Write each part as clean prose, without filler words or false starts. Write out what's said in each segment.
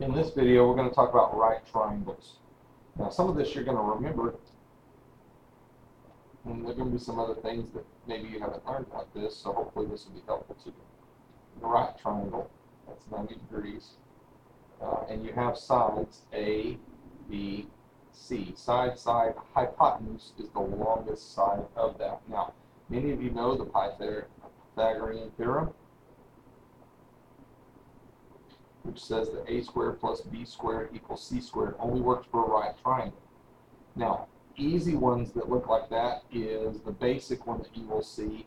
In this video, we're going to talk about right triangles. Now, some of this you're going to remember, and there are going to be some other things that maybe you haven't learned about this, so hopefully this will be helpful to you. The right triangle, that's 90 degrees, and you have sides A, B, C. Side, hypotenuse is the longest side of that. Now, many of you know the Pythagorean theorem, which says that a squared plus b squared equals c squared only works for a right triangle. Now, easy ones that look like that is the basic one that you will see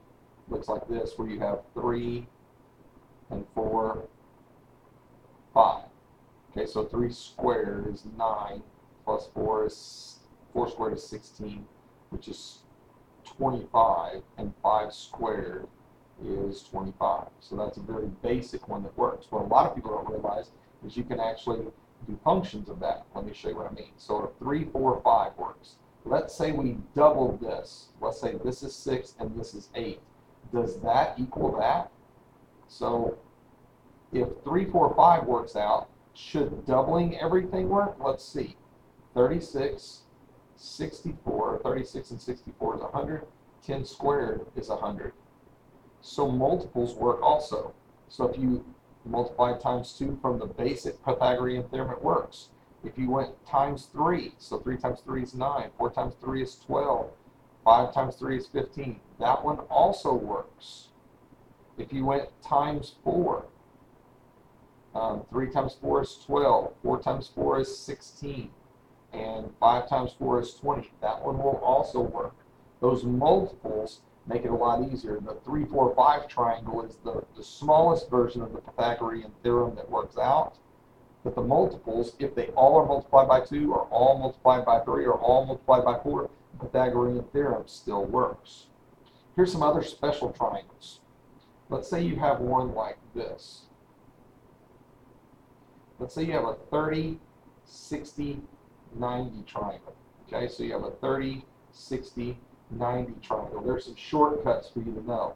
looks like this, where you have 3 and 4, 5. Okay, so 3 squared is 9, plus 4 squared is 16, which is 25, and 5 squared is 25. So that's a very basic one that works. What a lot of people don't realize is you can actually do functions of that. Let me show you what I mean. So if 3, 4, 5 works. Let's say we doubled this. Let's say this is 6 and this is 8. Does that equal that? So if 3, 4, 5 works out, should doubling everything work? Let's see. 36, 64, 36 and 64 is 100. 10 squared is 100. So multiples work also. So if you multiply times 2 from the basic Pythagorean theorem, it works. If you went times 3, so 3 times 3 is 9, 4 times 3 is 12, 5 times 3 is 15, that one also works. If you went times 4, 3 times 4 is 12, 4 times 4 is 16, and 5 times 4 is 20, that one will also work. Those multiples make it a lot easier. The 3, 4, 5 triangle is the smallest version of the Pythagorean theorem that works out. But the multiples, if they all are multiplied by 2, or all multiplied by 3, or all multiplied by 4, the Pythagorean theorem still works. Here's some other special triangles. Let's say you have one like this. Let's say you have a 30, 60, 90 triangle. Okay, so you have a 30, 60, 90 triangle. There's some shortcuts for you to know.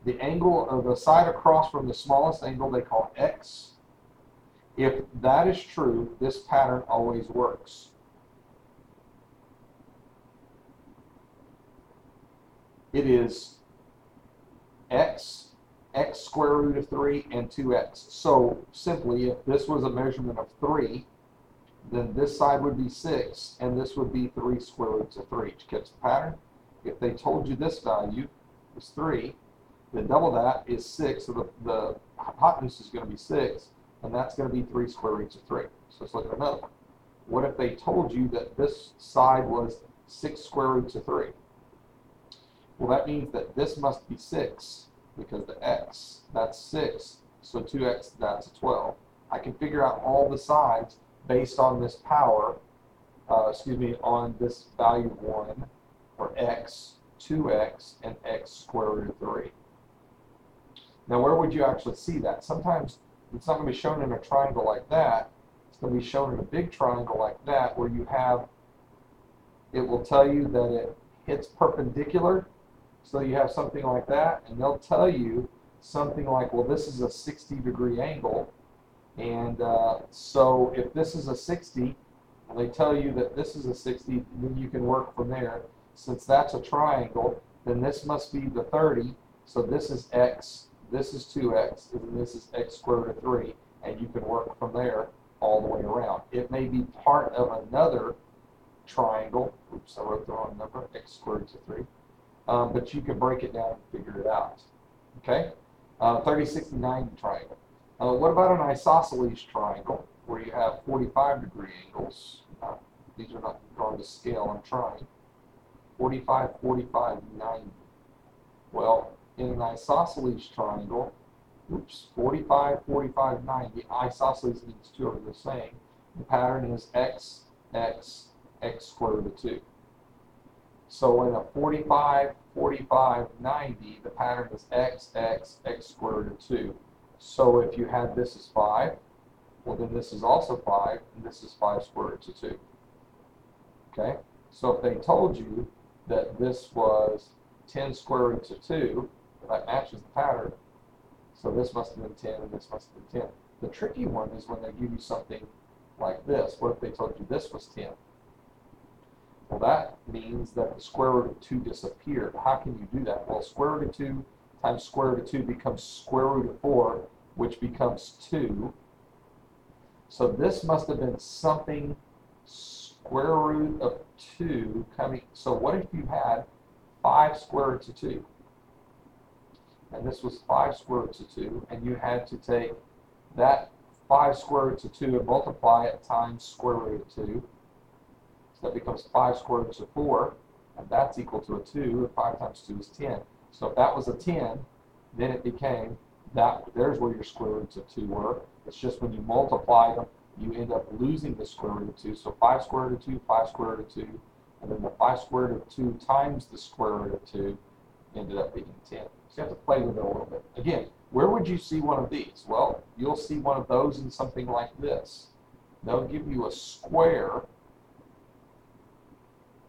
The angle, or the side across from the smallest angle, they call x. If that is true, this pattern always works. It is x, x square root of 3, and 2x. So simply, if this was a measurement of 3, then this side would be 6, and this would be 3 square roots of 3. Did you catch the pattern? If they told you this value is 3, then double that is 6, so the hypotenuse is going to be 6, and that's going to be 3 square roots of 3. So let's look at another one. What if they told you that this side was 6 square roots of 3? Well, that means that this must be 6, because the x, that's 6, so 2x, that's a 12. I can figure out all the sides based on this power, on this value 1, or x, 2x, and x square root of 3. Now, where would you actually see that? Sometimes it's not going to be shown in a triangle like that. It's going to be shown in a big triangle like that, where you have, it will tell you that it hits perpendicular. So you have something like that, and they'll tell you something like, well, this is a 60-degree angle. And so if this is a 60, and they tell you that this is a 60, then you can work from there. Since that's a triangle, then this must be the 30. So this is x, this is 2x, and this is x squared root of 3. And you can work from there all the way around. It may be part of another triangle. Oops, I wrote the wrong number, x squared root of 3. But you can break it down and figure it out. Okay? 30, 60, 90 triangle. What about an isosceles triangle, where you have 45-degree angles? These are not drawn to scale, I'm trying. 45, 45, 90. Well, in an isosceles triangle, 45, 45, 90, isosceles means two are the same. The pattern is x, x, x square root of 2. So in a 45, 45, 90, the pattern is x, x, x square root of 2. So if you had this as 5, well, then this is also 5, and this is 5 square roots of 2. Okay? So if they told you that this was 10 square roots of 2, that matches the pattern. So this must have been 10, and this must have been 10. The tricky one is when they give you something like this. What if they told you this was 10? Well, that means that the square root of 2 disappeared. How can you do that? Well, square root of 2 times square root of 2 becomes square root of 4, which becomes 2. So this must have been something square root of 2 coming. So what if you had 5 square roots of 2? And this was 5 square roots of 2, and you had to take that 5 square roots of 2 and multiply it times square root of 2. So that becomes 5 square roots of 4, and that's equal to a 2, and 5 times 2 is 10. So if that was a 10, then it became that, there's where your square roots of 2 were. It's just when you multiply them, you end up losing the square root of 2. So 5 square root of 2, 5 square root of 2, and then the 5 square root of 2 times the square root of 2 ended up being 10. So you have to play with it a little bit. Again, where would you see one of these? Well, you'll see one of those in something like this. They'll give you a square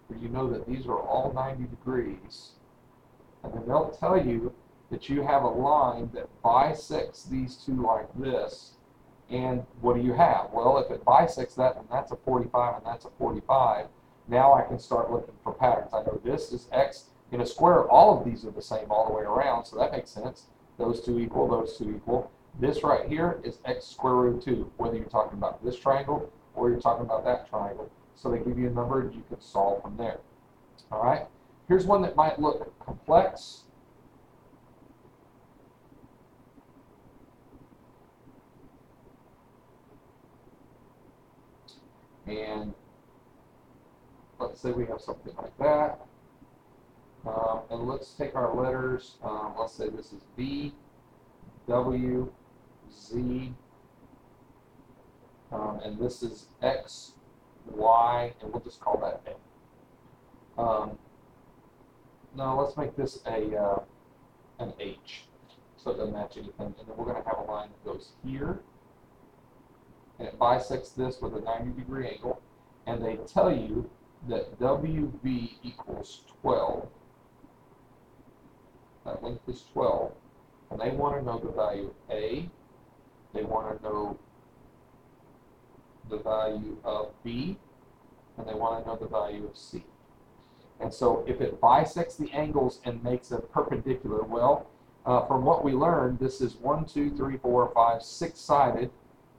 where you know that these are all 90 degrees, and then they'll tell you that you have a line that bisects these two like this, and what do you have? Well, if it bisects that, and that's a 45 and that's a 45, now I can start looking for patterns. I know this is x in a square. All of these are the same all the way around, so that makes sense. Those two equal, those two equal. This right here is x square root of 2, whether you're talking about this triangle or you're talking about that triangle. So they give you a number and you can solve from there. All right, here's one that might look complex. And let's say we have something like that. And let's take our letters. Let's say this is B, W, Z, and this is X, Y, and we'll just call that A. No, let's make this an H, so it doesn't match anything. And then we're going to have a line that goes here, and it bisects this with a 90-degree angle, and they tell you that WB equals 12. That length is 12, and they want to know the value of A, they want to know the value of B, and they want to know the value of C. And so if it bisects the angles and makes a perpendicular, well, from what we learned, this is 1, 2, 3, 4, 5, 6-sided.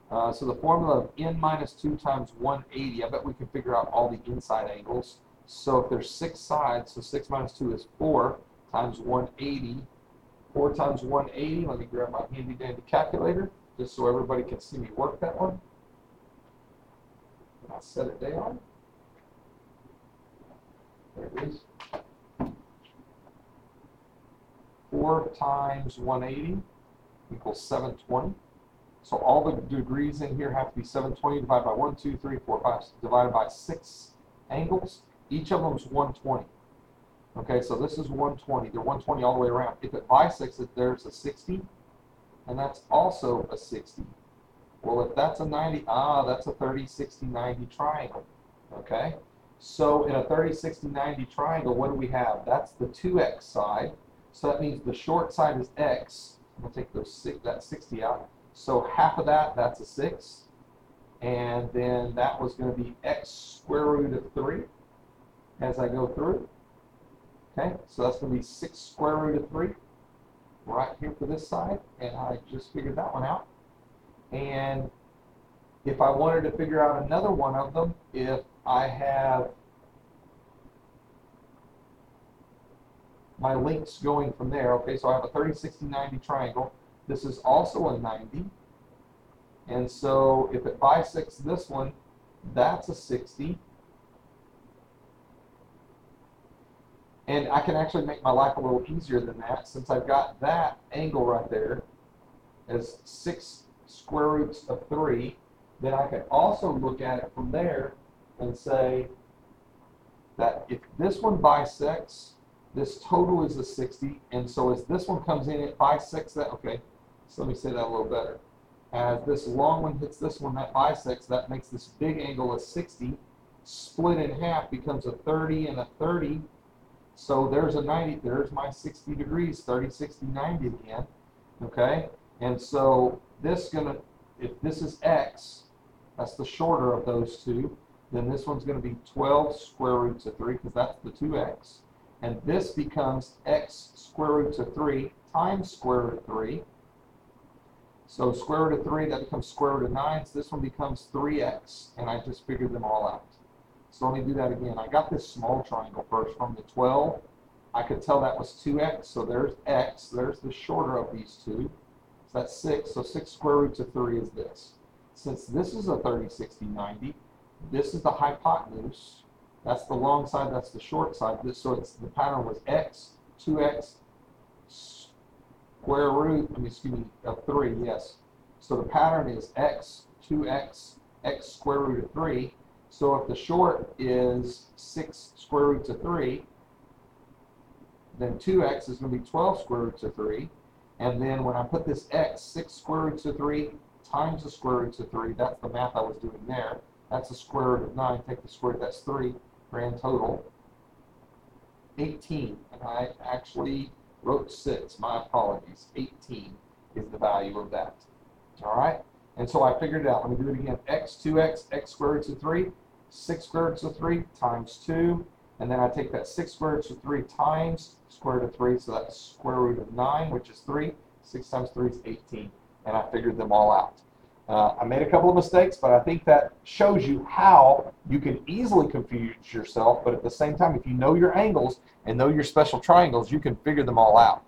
So the formula of n minus 2 times 180, I bet we can figure out all the inside angles. So if there's 6 sides, so 6 minus 2 is 4 times 180. 4 times 180, let me grab my handy dandy calculator, just so everybody can see me work that one. And I'll set it down. There it is. 4 times 180 equals 720. So all the degrees in here have to be 720 divided by 1, 2, 3, 4, 5, divided by 6 angles. Each of them is 120. Okay, so this is 120. They're 120 all the way around. If it bisects it, there's a 60, and that's also a 60. Well, if that's a 90, that's a 30, 60, 90 triangle. Okay, so in a 30, 60, 90 triangle, what do we have? That's the 2x side. So that means the short side is x. I'm going to take that 60 out. So half of that, that's a 6. And then that was going to be x square root of 3 as I go through. Okay, so that's going to be 6 square root of 3 right here for this side. And I just figured that one out. And if I wanted to figure out another one of them, if I have my links going from there, okay, so I have a 30, 60, 90 triangle. This is also a 90. And so if it bisects this one, that's a 60. And I can actually make my life a little easier than that, since I've got that angle right there as 6 square roots of 3. Then I can also look at it from there and say that if this one bisects, this total is a 60, and so as this one comes in, it bisects that. Okay, so let me say that a little better. As this long one hits this one, that bisects, that makes this big angle a 60. Split in half becomes a 30 and a 30. So there's a 90, there's my 60 degrees, 30, 60, 90 again. Okay, and so this is going to if this is x, that's the shorter of those two, then this one's going to be 12 square roots of 3 because that's the 2x. And this becomes x square roots of 3 times square root of 3. So square root of 3, that becomes square root of 9. So this one becomes 3x, and I just figured them all out. So let me do that again. I got this small triangle first from the 12. I could tell that was 2x, so there's x. There's the shorter of these two. So that's 6. So 6 square roots of 3 is this. Since this is a 30, 60, 90, this is the hypotenuse. That's the long side, that's the short side. So the pattern was x, 2x, square root, of 3, yes. So the pattern is x, 2x, x square root of 3. So if the short is 6 square roots of 3, then 2x is going to be 12 square roots of 3. And then when I put this x, 6 square roots of 3 times the square roots of 3, that's the math I was doing there. That's the square root of 9. Take the square root, that's 3. Grand total, 18. And I actually wrote 6. My apologies. 18 is the value of that. All right? And so I figured it out. Let me do it again. X, 2x, x square roots of 3, 6 square roots of 3 times 2. And then I take that 6 square roots of 3 times square root of 3. So that's square root of 9, which is 3. 6 times 3 is 18. And I figured them all out. I made a couple of mistakes, but I think that shows you how you can easily confuse yourself. But at the same time, if you know your angles and know your special triangles, you can figure them all out.